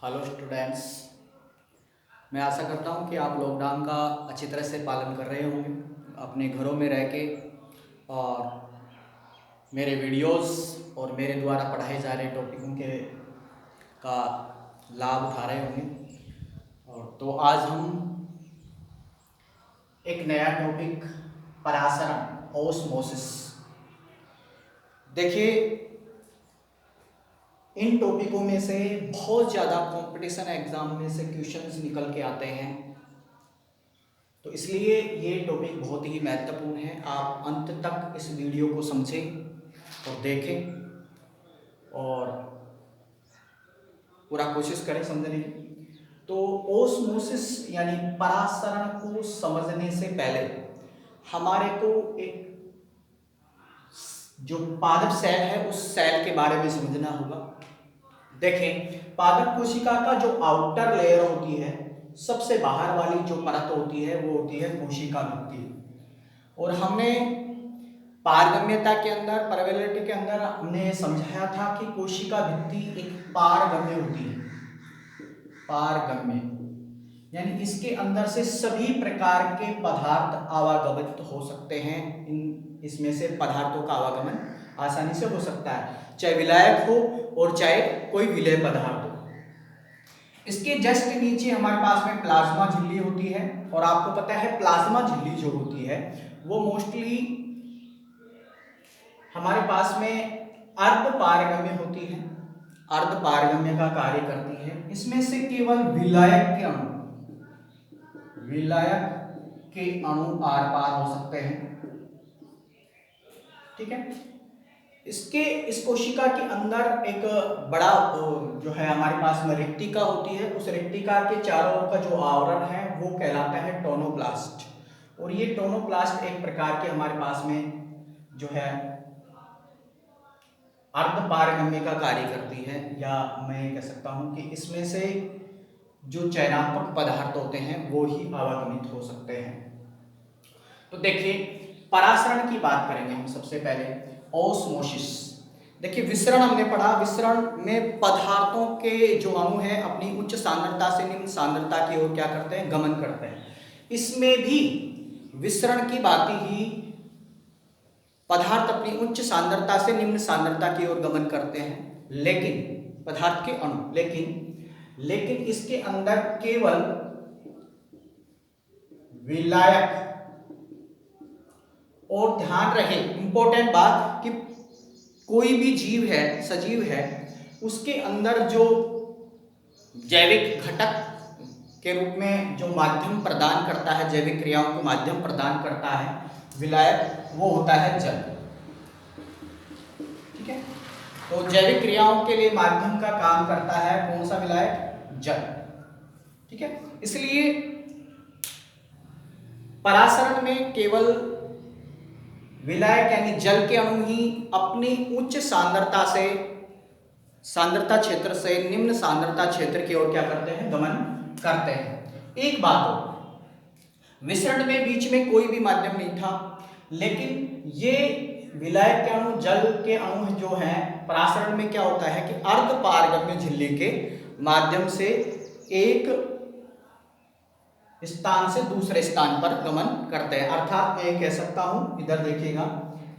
Hello students. मैं आशा करता हूँ कि आप लॉकडाउन का अच्छी तरह से पालन कर रहे होंगे अपने घरों में रह के, और मेरे वीडियोस और मेरे द्वारा पढ़ाए जा रहे टॉपिकों के का लाभ उठा रहे होंगे। और तो आज हम एक नया टॉपिक, परासरण, ओस्मोसिस। देखिए, इन टॉपिकों में से बहुत ज़्यादा कंपटीशन एग्जाम में से क्वेश्चंस निकल के आते हैं, तो इसलिए ये टॉपिक बहुत ही महत्वपूर्ण है। आप अंत तक इस वीडियो को समझें और देखें और पूरा कोशिश करें समझने की। तो ओस्मोसिस यानी परासरण को समझने से पहले हमारे को एक जो पादप सेल है उस सेल के बारे में समझना होगा। देखें, पादप कोशिका का जो आउटर लेयर होती है, सबसे बाहर वाली जो परत होती है वो होती है कोशिका भित्ति। और हमने पारगम्यता के अंदर, परवेबिलिटी के अंदर हमने समझाया था कि कोशिका भित्ति एक पारगम्य होती है। पारगम्य यानी इसके अंदर से सभी प्रकार के पदार्थ आवागमन हो सकते हैं। इसमें से पदार्थों का आवागमन आसानी से हो सकता है, चाहे विलायक हो और चाहे कोई विलेय पदार्थ हो। इसके जस्ट नीचे हमारे पास में प्लाज्मा झिल्ली होती है, और आपको पता है प्लाज्मा झिल्ली जो होती है वो मोस्टली हमारे पास में अर्ध पारगम्य होती है, अर्ध पारगम्य का कार्य करती है। इसमें से केवल विलायक के अणु आर पार हो सकते हैं। ठीक है, इस कोशिका के अंदर एक बड़ा जो है हमारे पास में रेक्टिका होती है। उस रेक्टिका के चारों ओर का जो आवरण है वो कहलाता है टोनोप्लास्ट। और ये टोनोप्लास्ट एक प्रकार के हमारे पास में जो है अर्ध पारगम्य का कार्य करती है, या मैं कह सकता हूं कि इसमें से जो चयनात्मक पदार्थ होते हैं वो ही आवागमित हो सकते हैं। तो देखिए, परासरण की बात करेंगे हम सबसे पहले। ओस्मोसिस, देखिए विसरण हमने पढ़ा। विसरण में पदार्थों के जो अणु हैं अपनी उच्च सांद्रता से निम्न सांद्रता की ओर क्या करते हैं, गमन करते हैं। इसमें भी विसरण की बात ही, पदार्थ अपनी उच्च सांद्रता से निम्न सांद्रता की ओर गमन करते हैं, लेकिन पदार्थ के अणु, लेकिन इसके अंदर केवल विलायक, और ध्यान रहे इंपॉर्टेंट बात कि कोई भी जीव है, सजीव है, उसके अंदर जो जैविक घटक के रूप में जो माध्यम प्रदान करता है, जैविक क्रियाओं को माध्यम प्रदान करता है विलायक, वो होता है जल। ठीक है, तो जैविक क्रियाओं के लिए माध्यम का काम करता है कौन सा विलायक, जल। ठीक है, इसलिए परासरण में केवल विलायक यानी जल के अणु ही अपनी उच्च सांद्रता से, सांद्रता क्षेत्र से निम्न सांद्रता क्षेत्र की ओर क्या करते हैं, गमन करते हैं। एक बात हो, विसरण में बीच में कोई भी माध्यम नहीं था, लेकिन ये विलायक के अणु, जल के अणु जो हैं, परासरण में क्या होता है कि अर्ध पारगम्य झिल्ली के माध्यम से एक स्थान से दूसरे स्थान पर गमन करते हैं। अर्थात मैं कह सकता हूं, इधर देखिएगा,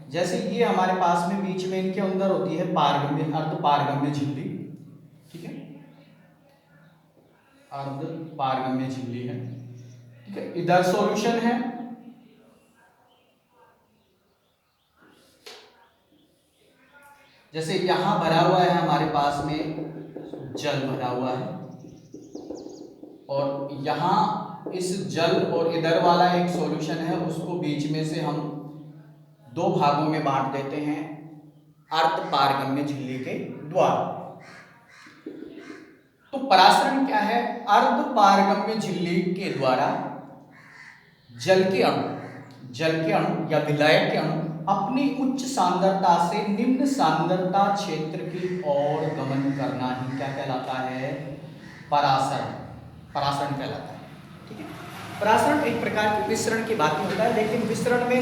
जैसे ये हमारे पास में बीच में इनके अंदर होती है पारगम्य, अर्ध पारगम्य झिल्ली। ठीक है, अर्ध पारगम्य झिल्ली है। ठीक है, इधर सॉल्यूशन है, जैसे यहां भरा हुआ है हमारे पास में जल भरा हुआ है, और यहां इस जल और इधर वाला एक सॉल्यूशन है, उसको बीच में से हम दो भागों में बांट देते हैं अर्ध पारगम्य झिल्ली के द्वारा। तो परासरण क्या है, अर्ध पारगम्य झिल्ली के द्वारा जल के अणु या विलायक के अणु अपनी उच्च सांद्रता से निम्न सांद्रता क्षेत्र की ओर गमन करना ही क्या कहलाता है, परासरण। परासरण कहलाता है। ठीक है, परासरण एक प्रकार के विसरण की बात होता है, लेकिन विसरण में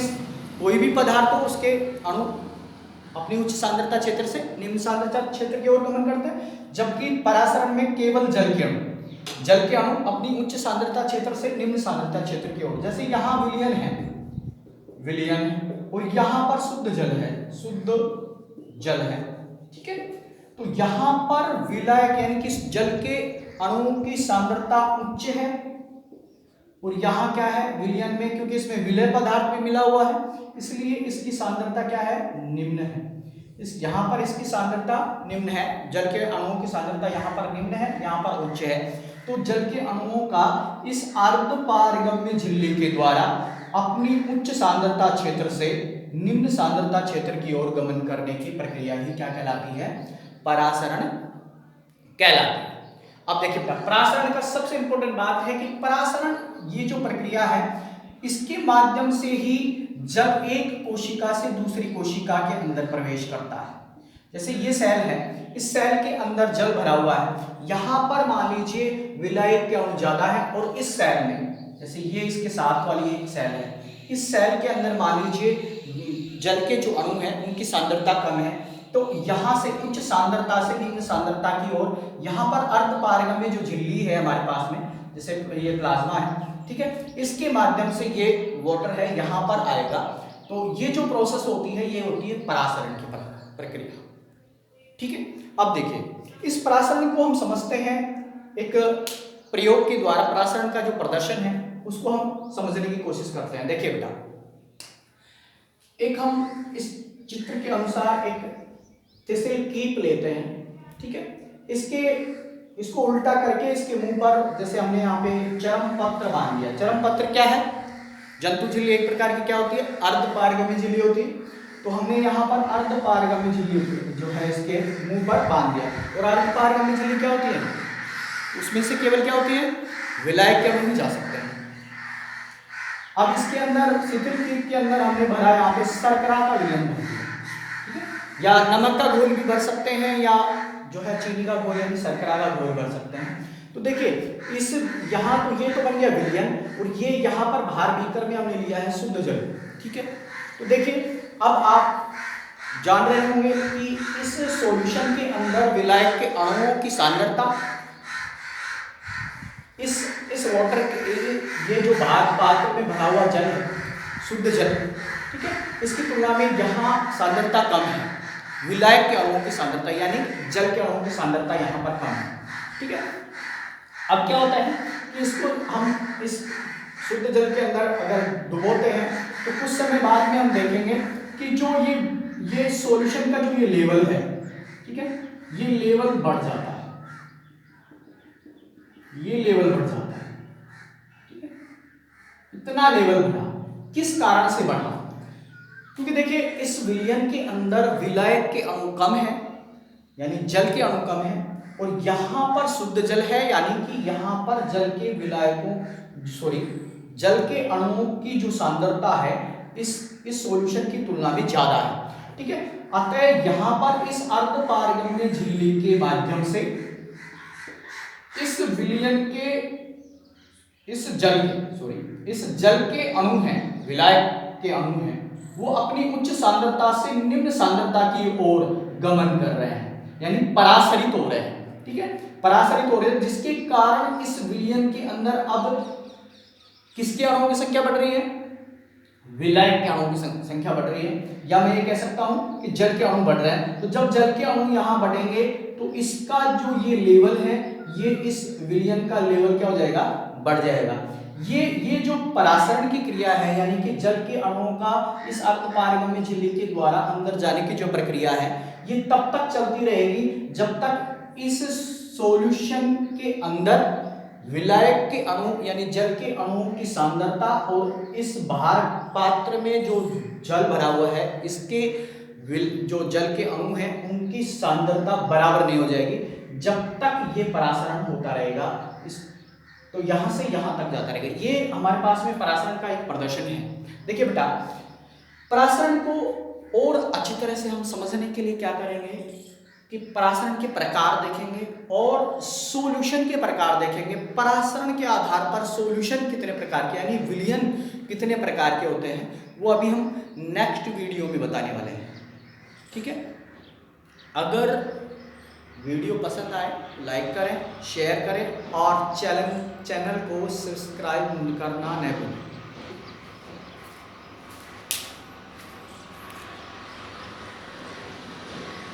कोई भी पदार्थ हो उसके अणु अपनी उच्च सांद्रता क्षेत्र से निम्न सांद्रता क्षेत्र की ओर गमन करते हैं, जबकि परासरण में केवल जल के अणु अपनी उच्च सांद्रता क्षेत्र से निम्न सांद्रता क्षेत्र की ओर, जैसे यहाँ विलयन और यहाँ पर शुद्ध जल है, ठीक है। तो यहाँ पर विलायक यानी कि जल के अणुओं की सांद्रता उच्च है और यहाँ क्या है विलयन में, क्योंकि इसमें विलय पदार्थ भी मिला हुआ है इसलिए इसकी सांद्रता क्या है, निम्न है। इस यहाँ पर इसकी सांद्रता निम्न है, जल के अणुओं की सांद्रता यहाँ पर निम्न है, यहाँ पर उच्च है। तो जल के अणुओं का इस अर्ध पारगम्य झिल्ली के द्वारा अपनी उच्च सांद्रता क्षेत्र से निम्न सांद्रता क्षेत्र की ओर गमन करने की प्रक्रिया ही क्या कहलाती है, परासरण कहलाती है। अब देखिए परासरण का सबसे इंपॉर्टेंट बात है कि परासरण ये जो प्रक्रिया है इसके माध्यम से ही जब एक कोशिका से दूसरी कोशिका के अंदर प्रवेश करता है, जैसे ये सेल है, इस सेल के अंदर जल भरा हुआ है, यहाँ पर मान लीजिए विलायक के अणु ज्यादा है और इस सेल में, जैसे ये इसके साथ वाली एक सेल है, इस सेल के अंदर मान लीजिए जल के जो अणु हैं उनकी सांद्रता कम है, तो यहाँ से उच्च सांद्रता से निम्न सांद्रता की ओर यहाँ पर अर्ध पारगम्य जो झिल्ली है हमारे पास में, जैसे ये प्लाज्मा है, ठीक है, इसके माध्यम से ये वाटर है यहाँ पर आएगा। तो ये जो प्रोसेस होती है ये होती है परासरण की प्रक्रिया, ठीक है। अब देखिए इस परासरण को हम समझते हैं एक प्रयोग के द्वारा, परासरण का जो प्रदर्शन है उसको हम समझने की कोशिश करते हैं। देखिए बेटा, एक हम इस चित्र के अनुसार एक तिसिल कीप लेते हैं, ठीक है, इसको उल्टा करके इसके मुंह पर जैसे हमने यहाँ पे चरम पत्र बांध दिया। चरम पत्र क्या है, जंतु झिल्ली एक प्रकार की क्या होती है, अर्ध पारगम्य झिल्ली होती है। तो हमने यहाँ पर अर्ध पारगम्य झिल्ली जो है इसके मुंह पर बांध दिया। और अर्ध पारगम्य झिल्ली क्या होती है, उसमें से केवल क्या होती है, विलायक के अणु जा सकते हैं। अब इसके अंदर शिथिल कीप के अंदर हमने भरा यहाँ पे शर्करा का विलयन भर दिया, ठीक है, या नमक का घोल भी भर सकते हैं, या जो है चीनी का घोल यानी शर्करा का घोल भर सकते हैं। तो देखिए इस यहाँ तो ये तो बन गया विलयन, और ये यहाँ पर बाहर भीतर में हमने लिया है शुद्ध जल, ठीक है। तो देखिए अब आप जान रहे होंगे कि इस सॉल्यूशन के अंदर विलायक के अणुओं की सांद्रता इस वाटर के ये जो बाहर पात्र में भरा हुआ जल है, शुद्ध जल, ठीक है, इसकी तुलना में यहाँ सांद्रता कम है, विलायक के अणुओं की सांद्रता यानी जल के अणुओं की सांद्रता यहाँ पर कम है, ठीक है। अब क्या होता है कि इसको हम इस शुद्ध जल के अंदर अगर डुबोते हैं तो कुछ समय बाद में हम देखेंगे कि जो ये सॉल्यूशन का जो ये लेवल है, ठीक है, ये लेवल बढ़ जाता है, ये लेवल बढ़ जाता है, ठीक है। इतना लेवल बढ़ा, किस कारण से बढ़ा, क्योंकि देखिए इस विलयन के अंदर विलायक के अणु कम है यानी जल के अणु कम है, और यहाँ पर शुद्ध जल है यानी कि यहाँ पर जल के जल के अणुओं की जो सांद्रता है इस सॉल्यूशन की तुलना में ज्यादा है, ठीक है। अतः यहाँ पर इस अर्ध पारगम्य झिल्ली के माध्यम से इस विलयन के इस जल के अणु हैं, विलायक के अणु हैं, वो अपनी उच्च सांद्रता से निम्न सांद्रता की ओर गमन कर रहे हैं, यानी परासरित हो रहे हैं, ठीक है, परासरित हो रहे हैं, जिसके कारण इस विलयन के अंदर अब किसके अणुओं की संख्या बढ़ रही है, विलायक के अणुओं की संख्या बढ़ रही है, या मैं ये कह सकता हूं कि जल के अणु बढ़ रहे हैं। तो जब जल के अणु यहां बढ़ेंगे तो इसका जो ये लेवल है, ये इस विलयन का लेवल क्या हो जाएगा, बढ़ जाएगा। ये जो परासरण की क्रिया है यानी कि जल के अणुओं का इस अर्ध पारगम्य झिल्ली के द्वारा अंदर जाने की जो प्रक्रिया है, ये तब तक चलती रहेगी जब तक इस सॉल्यूशन के अंदर विलायक के अणु यानी जल के अणुओं की सांद्रता और इस बाहर पात्र में जो जल भरा हुआ है इसके जो जल के अणु हैं उनकी सांद्रता बराबर नहीं हो जाएगी, जब तक ये परासरण होता रहेगा। तो यहां से यहां तक जाता रहेगा। ये हमारे पास में परासरण का एक प्रदर्शन है। देखिए बेटा, परासरण को और अच्छी तरह से हम समझने के लिए क्या करेंगे कि परासरण के प्रकार देखेंगे और सॉल्यूशन के प्रकार देखेंगे। परासरण के आधार पर सॉल्यूशन कितने प्रकार के यानी विलयन कितने प्रकार के होते हैं वो अभी हम नेक्स्ट वीडियो में बताने वाले हैं। ठीक है। अगर वीडियो पसंद आए लाइक करें, शेयर करें और चैनल को सब्सक्राइब करना न भूलें।